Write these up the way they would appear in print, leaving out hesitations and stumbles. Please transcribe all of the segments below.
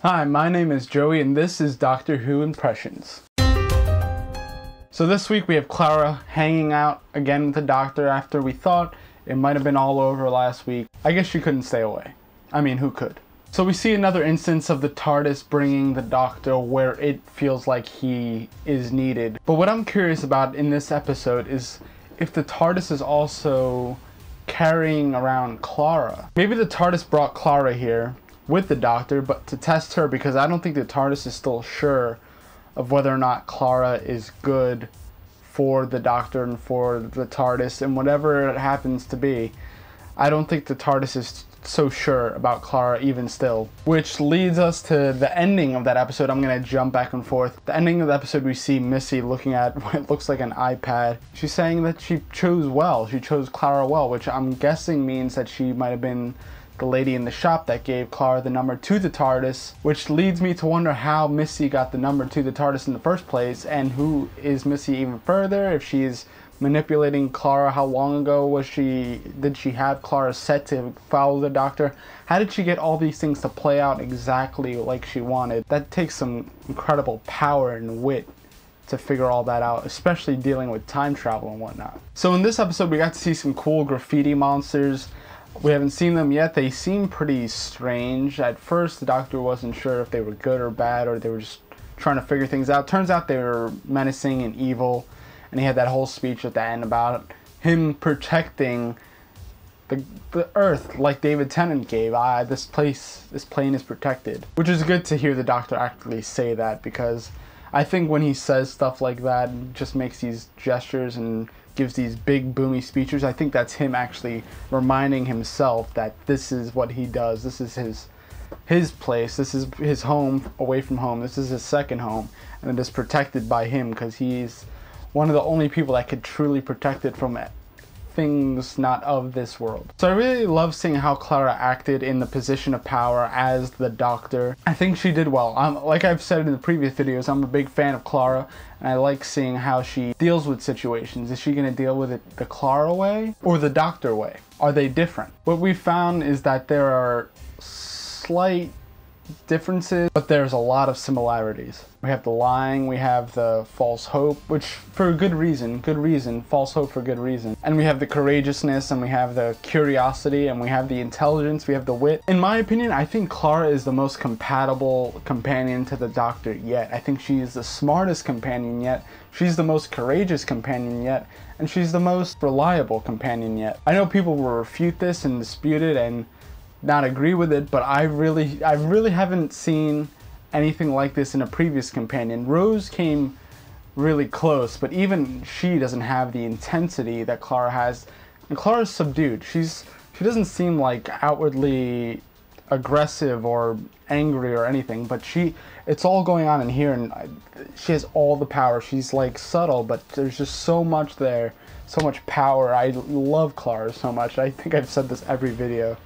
Hi, my name is Joey and this is Doctor Who Impressions. So this week we have Clara hanging out again with the Doctor after we thought it might have been all over last week. I guess she couldn't stay away. I mean, who could? So we see another instance of the TARDIS bringing the Doctor where it feels like he is needed. But what I'm curious about in this episode is if the TARDIS is also carrying around Clara. Maybe the TARDIS brought Clara here with the Doctor, but to test her, because I don't think the TARDIS is still sure of whether or not Clara is good for the Doctor and for the TARDIS and whatever it happens to be. I don't think the TARDIS is so sure about Clara even still. Which leads us to the ending of that episode. I'm gonna jump back and forth. The ending of the episode, we see Missy looking at what looks like an iPad. She's saying that she chose well. She chose Clara well, which I'm guessing means that she might have been the lady in the shop that gave Clara the number to the TARDIS, which leads me to wonder how Missy got the number to the TARDIS in the first place, and who is Missy even further, if she's manipulating Clara. How long ago did she have Clara set to follow the Doctor? How did she get all these things to play out exactly like she wanted? That takes some incredible power and wit to figure all that out, especially dealing with time travel and whatnot. So in this episode we got to see some cool graffiti monsters. We haven't seen them yet. They seem pretty strange. At first the Doctor wasn't sure if they were good or bad, or they were just trying to figure things out. Turns out they were menacing and evil, and he had that whole speech at the end about him protecting the Earth like David Tennant gave. This plane is protected. Which is good to hear the Doctor actually say that, because I think when he says stuff like that, just makes these gestures and gives these big boomy speeches, I think that's him actually reminding himself that this is what he does. This is his place. This is his home away from home. This is his second home, and it is protected by him because he's one of the only people that could truly protect it from things not of this world. So I really love seeing how Clara acted in the position of power as the Doctor. I think she did well. Like I've said in the previous videos, I'm a big fan of Clara, and I like seeing how she deals with situations. Is she going to deal with it the Clara way or the Doctor way? Are they different? What we found is that there are slight differences, but there's a lot of similarities. We have the lying, we have the false hope, which for good reason, false hope for good reason. And we have the courageousness, and we have the curiosity, and we have the intelligence, we have the wit. In my opinion, I think Clara is the most compatible companion to the Doctor yet. I think she's the smartest companion yet, she's the most courageous companion yet, and she's the most reliable companion yet. I know people will refute this and dispute it and not agree with it, but I really haven't seen anything like this in a previous companion. Rose came really close, but even she doesn't have the intensity that Clara has. And Clara's subdued. She doesn't seem like outwardly aggressive or angry or anything, but it's all going on in here, and she has all the power. She's like subtle, but there's just so much there, so much power. I love Clara so much. I think I've said this every video,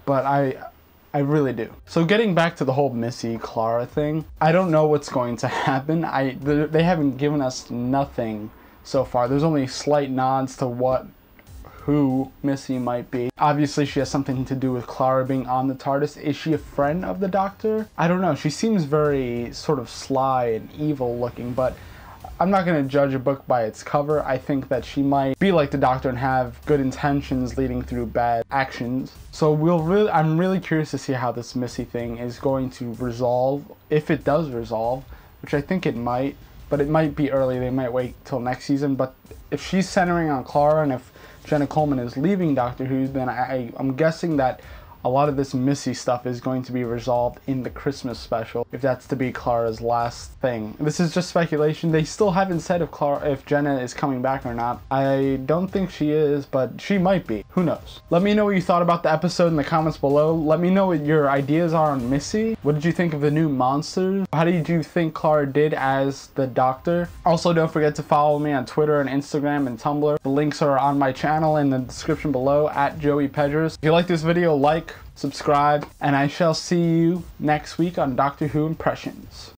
but I really do. So getting back to the whole Missy Clara thing, I don't know what's going to happen. They haven't given us nothing so far. There's only slight nods to who Missy might be. Obviously she has something to do with Clara being on the TARDIS. Is she a friend of the Doctor? I don't know. She seems very sort of sly and evil looking, but I'm not going to judge a book by its cover. I think that she might be like the Doctor and have good intentions leading through bad actions. So I'm really curious to see how this Missy thing is going to resolve, if it does resolve, which I think it might, but it might be early. They might wait till next season. But if she's centering on Clara, and if Jenna Coleman is leaving Doctor Who, then I'm guessing that a lot of this Missy stuff is going to be resolved in the Christmas special, if that's to be Clara's last thing. This is just speculation. They still haven't said if Jenna is coming back or not. I don't think she is, but she might be. Who knows? Let me know what you thought about the episode in the comments below. Let me know what your ideas are on Missy. What did you think of the new monsters? How did you think Clara did as the Doctor? Also, don't forget to follow me on Twitter and Instagram and Tumblr. The links are on my channel in the description below, at Joey Pedras. If you like this video, like, subscribe, and I shall see you next week on Doctor Who Impressions.